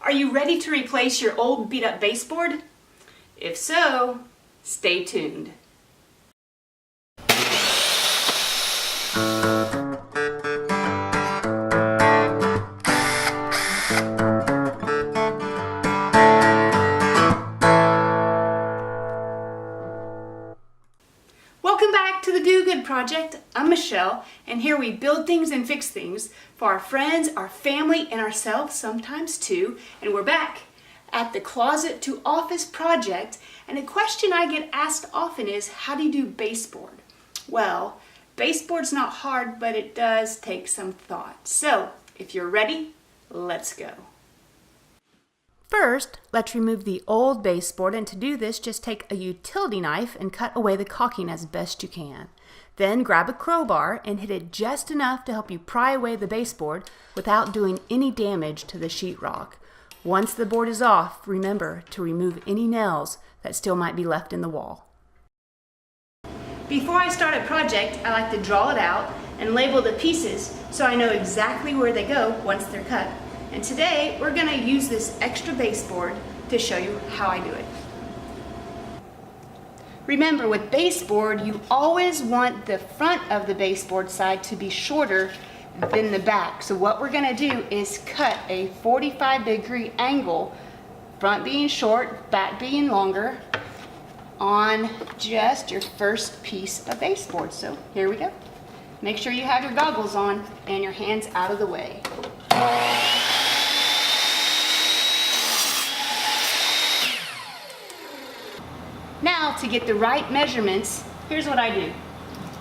Are you ready to replace your old beat-up baseboard? If so, stay tuned. Welcome back to the Do Good Project. I'm Michelle, and here we build things and fix things for our friends, our family, and ourselves sometimes too. And we're back at the Closet to Office project, and a question I get asked often is, how do you do baseboard? Well, baseboard's not hard, but it does take some thought. So, if you're ready, let's go. First, let's remove the old baseboard, and to do this, just take a utility knife and cut away the caulking as best you can. Then grab a crowbar and hit it just enough to help you pry away the baseboard without doing any damage to the sheetrock. Once the board is off, remember to remove any nails that still might be left in the wall. Before I start a project, I like to draw it out and label the pieces so I know exactly where they go once they're cut. And today, we're going to use this extra baseboard to show you how I do it. Remember, with baseboard, you always want the front of the baseboard side to be shorter than the back. So what we're going to do is cut a 45-degree angle, front being short, back being longer, on just your first piece of baseboard. So here we go. Make sure you have your goggles on and your hands out of the way. Now, to get the right measurements, here's what I do.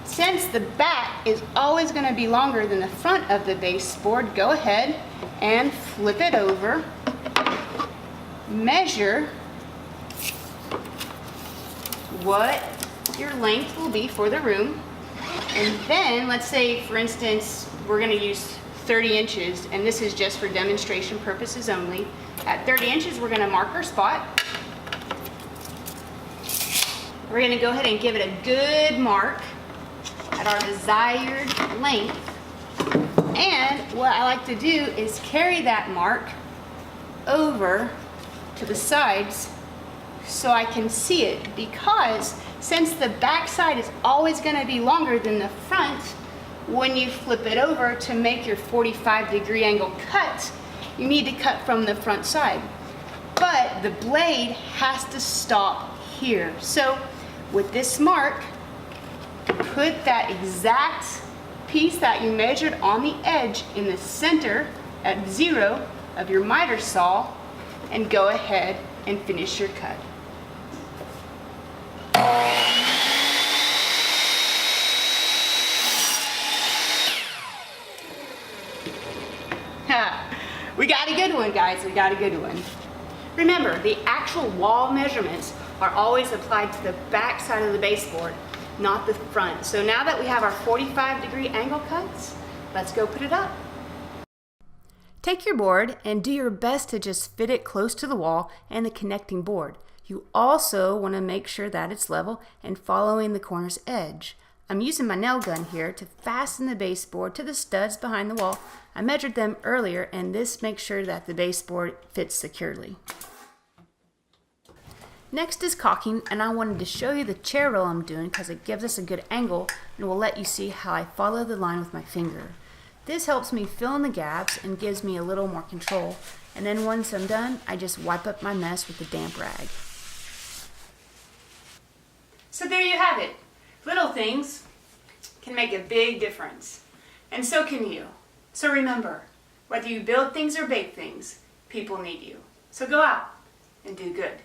Since the back is always going to be longer than the front of the baseboard, go ahead and flip it over. Measure what your length will be for the room. And then, let's say, for instance, we're going to use 30 inches, and this is just for demonstration purposes only. At 30 inches, we're going to mark our spot. We're going to go ahead and give it a good mark at our desired length. And what I like to do is carry that mark over to the sides so I can see it, because since the back side is always going to be longer than the front, when you flip it over to make your 45-degree angle cut, you need to cut from the front side. But the blade has to stop here. So with this mark, put that exact piece that you measured on the edge in the center at 0 of your miter saw, and go ahead and finish your cut. We got a good one, guys. We got a good one. Remember, the actual wall measurements are always applied to the back side of the baseboard, not the front. So now that we have our 45-degree angle cuts, let's go put it up. Take your board and do your best to just fit it close to the wall and the connecting board. You also want to make sure that it's level and following the corner's edge. I'm using my nail gun here to fasten the baseboard to the studs behind the wall. I measured them earlier, and this makes sure that the baseboard fits securely. Next is caulking, and I wanted to show you the chair roll I'm doing because it gives us a good angle and will let you see how I follow the line with my finger. This helps me fill in the gaps and gives me a little more control. And then once I'm done, I just wipe up my mess with a damp rag. So there you have it. Little things can make a big difference. And so can you. So remember, whether you build things or bake things, people need you. So go out and do good.